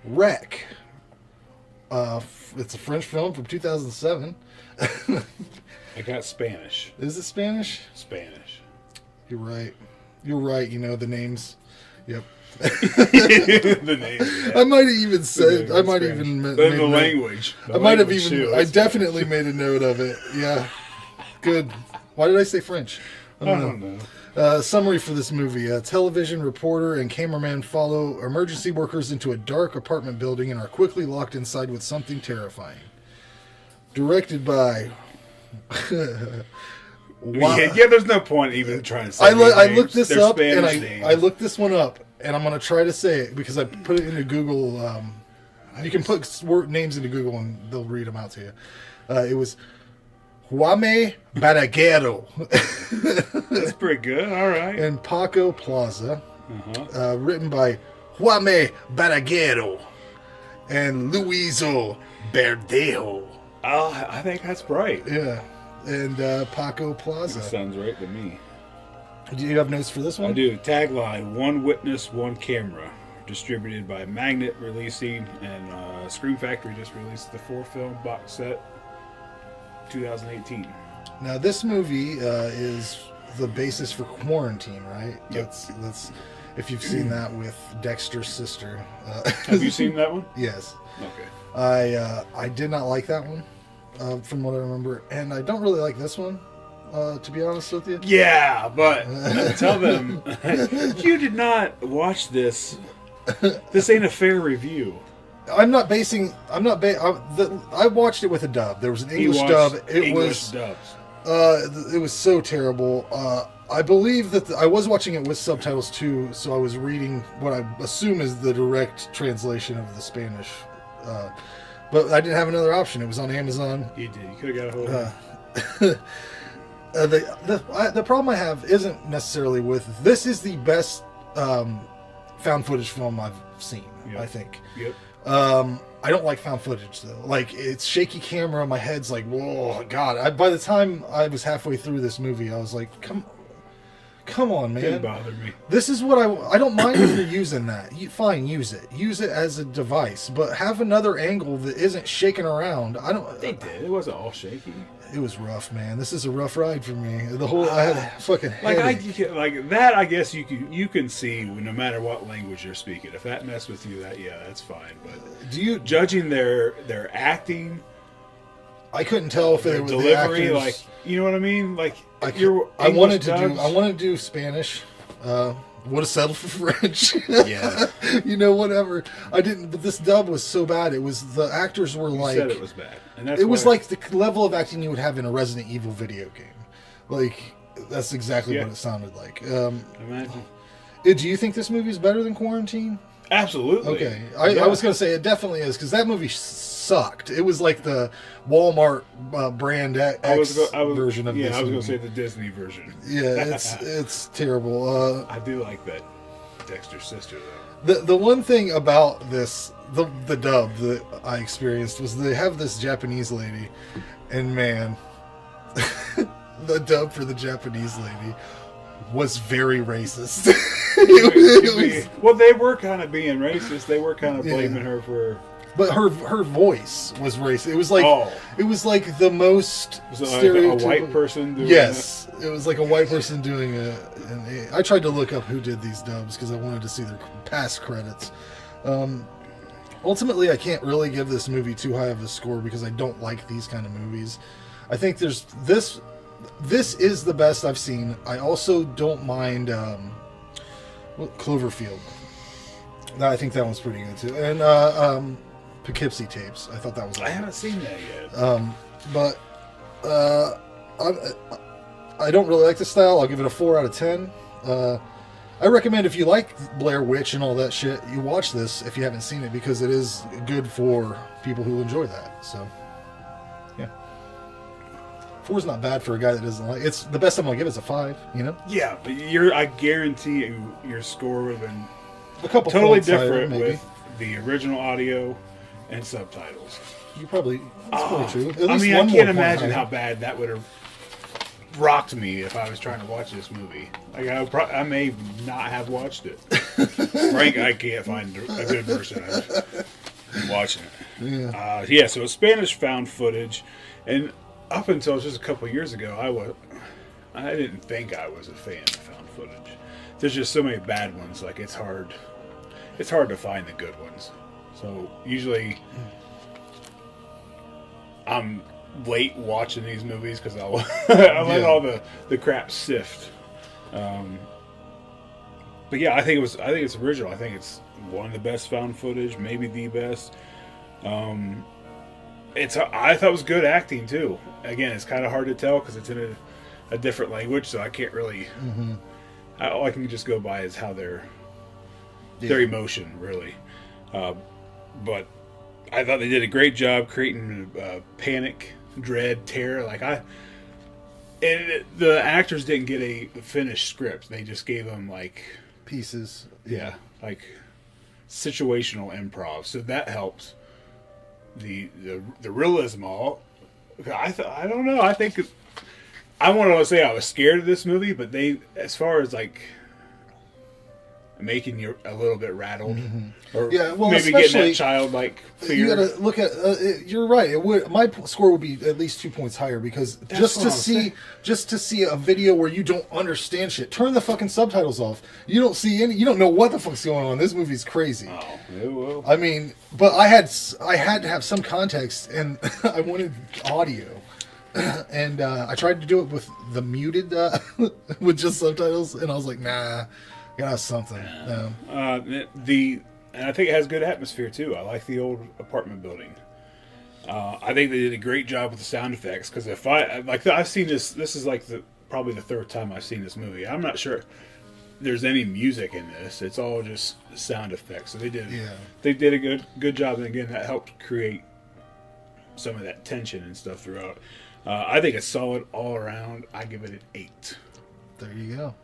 Wreck. It's a French film from 2007. I got Spanish. Is it Spanish? Spanish. You're right. You're right. You know the names. Yep. The name. Yeah. I might have even said. I might have even. Then the language. I might have even. I definitely made a note of it. Yeah. Good. Why did I say French? I don't know. Summary for this movie. A television reporter and cameraman follow emergency workers into a dark apartment building and are quickly locked inside with something terrifying. Directed by... Yeah, there's no point even trying to say I looked this They're up, Spanish and names. I looked this one up, and I'm going to try to say it, because I put it into Google. You can put names into Google, and they'll read them out to you. It was... Jaume Balagueró. That's pretty good. All right. And Paco Plaza. Written by Jaume Balagueró and Luiso Verdejo. Oh, I think that's right. Yeah. And Paco Plaza. That sounds right to me. Do you have notes for this one? I do. Tagline, one witness, one camera. Distributed by Magnet Releasing, and Scream Factory just released the 4-film box set. 2018. Now this movie is the basis for Quarantine, right? Yep. That's if you've seen that with Dexter's sister. Have you seen that one? Yes. Okay. I did not like that one, from what I remember, and I don't really like this one, to be honest with you. Yeah, but tell them you did not watch this. This ain't a fair review. I watched it with a dub. There was an English dub. It was so terrible. I believe that I was watching it with subtitles too, so I was reading what I assume is the direct translation of the Spanish. But I didn't have another option. It was on Amazon. You did. You could have got a hold of it. The problem I have isn't necessarily with this. Is the best found footage film I've seen. Yep. I think. Yep. I don't like found footage though. Like, it's shaky camera. My head's like, whoa, God. By the time I was halfway through this movie, I was like, come on, man. Didn't bother me. This is what I don't mind if you're using that. Fine, use it. Use it as a device, but have another angle that isn't shaking around. They did. It wasn't all shaky. It was rough, man. This is a rough ride for me. I had a fucking headache. Like that. I guess you can see no matter what language you're speaking. If that messed with you, that's fine. But judging their acting? I couldn't tell if it was delivery. The like, you know what I mean? Like I wanted to do Spanish. Would have settled for French. Yeah. Whatever. I didn't. But this dub was so bad. It was the actors were like. You said it was bad, and it was like the level of acting you would have in a Resident Evil video game. Like, that's exactly what it sounded like. Imagine. Do you think this movie is better than Quarantine? Absolutely. Okay. I was going to say it definitely is, because that movie sucked. It was like the Walmart brand X version of this. Yeah, I was going movie. to say the Disney version. Yeah, it's terrible. I do like that Dexter's sister, though. The one thing about this, the dub that I experienced, was they have this Japanese lady, and man, the dub for the Japanese lady was very racist. Well, they were kind of being racist. They were kind of blaming her for. But her voice was racist. It was like the most stereotypical. Like a white person doing it was like a white person doing it. I tried to look up who did these dubs because I wanted to see their past credits. Ultimately, I can't really give this movie too high of a score because I don't like these kind of movies. I think there's this. This is the best I've seen. I also don't mind Cloverfield. I think that one's pretty good too. And Poughkeepsie Tapes. I thought that was. I haven't seen that yet. But I don't really like the style. I'll give it a 4 out of 10. I recommend, if you like Blair Witch and all that shit, you watch this if you haven't seen it, because it is good for people who enjoy that. So, yeah. 4 is not bad for a guy that doesn't like. It's the best I'm gonna give is a 5. Yeah, but I guarantee you, your score would have been a couple totally higher, different maybe. with the original audio and subtitles. That's probably true. I mean, I can't imagine how bad that would have rocked me if I was trying to watch this movie. Like, I may not have watched it. Frank, I can't find a good version of it. watching it. Yeah. So it's Spanish found footage, and up until just a couple of years ago, I didn't think I was a fan of found footage. There's just so many bad ones. Like it's hard to find the good ones. So usually, I'm late watching these movies because I let all the crap sift. But yeah, I think it's original. I think it's one of the best found footage, maybe the best. I thought it was good acting too. Again, it's kind of hard to tell because it's in a different language, so I can't really. All I can just go by is how their emotion really. But I thought they did a great job creating panic, dread, terror. And the actors didn't get a finished script. They just gave them like pieces. Yeah, like situational improv. So that helps the realism all. I don't know. I think I want to say I was scared of this movie, but as far as like making you a little bit rattled, or maybe getting that childlike fear. You got to look at. You're right. My score would be at least 2 points higher because just to see a video where you don't understand shit, turn the fucking subtitles off. You don't see any. You don't know what the fuck's going on. This movie's crazy. Oh, it will. I mean, but I had to have some context, and I wanted audio. And I tried to do it with the muted, with just subtitles, and I was like, nah, gotta have something. No. And I think it has good atmosphere too. I like the old apartment building. I think they did a great job with the sound effects because I've seen this. This is like probably the third time I've seen this movie. I'm not sure there's any music in this. It's all just sound effects. So they did a good job, and again, that helped create some of that tension and stuff throughout. I think it's solid all around. I give it an 8. There you go.